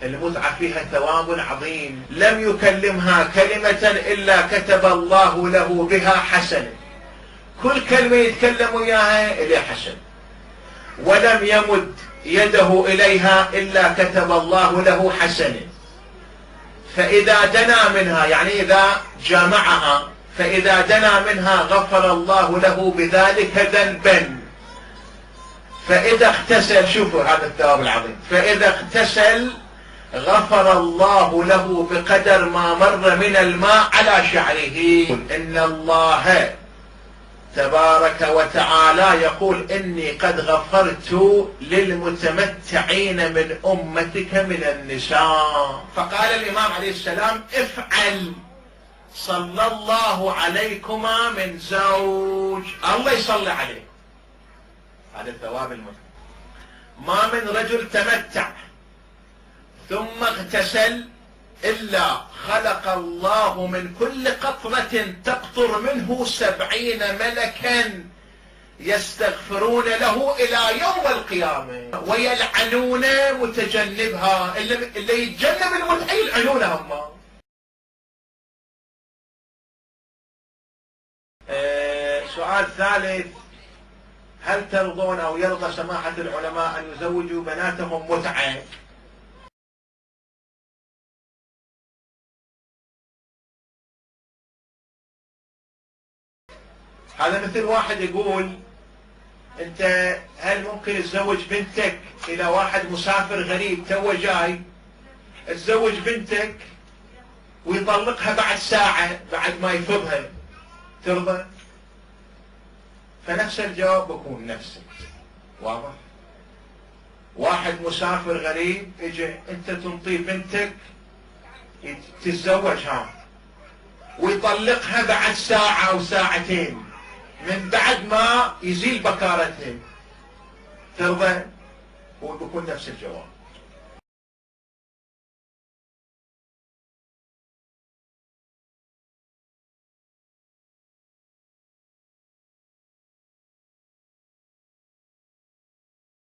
المتعة فيها ثواب عظيم. لم يكلمها كلمة إلا كتب الله له بها حسنة، كل كلمة يتكلم وياها إليه حسن. ولم يمد يده إليها إلا كتب الله له حسنة. فإذا دنا منها، يعني إذا جامعها، فإذا دنا منها غفر الله له بذلك ذنبا. فإذا اغتسل، شوفوا هذا الثواب العظيم، فإذا اغتسل غفر الله له بقدر ما مر من الماء على شعره. إن الله تبارك وتعالى يقول إني قد غفرت للمتمتعين من أمتك من النساء. فقال الإمام عليه السلام افعل صلى الله عليكما من زوج، الله يصلي عليه. هذا الثواب المتعة. ما من رجل تمتع ثم اغتسل إلا خلق الله من كل قطرة تقطر منه 70 ملكا يستغفرون له إلى يوم القيامة ويلعنون متجنبها. اللي يتجنب المتعة يلعنونه هم. سؤال ثالث: هل ترضون أو يرضى سماحة العلماء أن يزوجوا بناتهم متعة؟ هذا مثل واحد يقول انت هل ممكن تزوج بنتك الى واحد مسافر غريب تو جاي، تزوج بنتك ويطلقها بعد ساعة بعد ما يفضها، ترضى؟ فنفس الجواب بكون نفسه. واضح؟ واحد مسافر غريب اجى، انت تنطي بنتك تتزوجها ويطلقها بعد ساعة او ساعتين من بعد ما يزيل بكارتها، ترضى؟ وبكون نفس الجواب.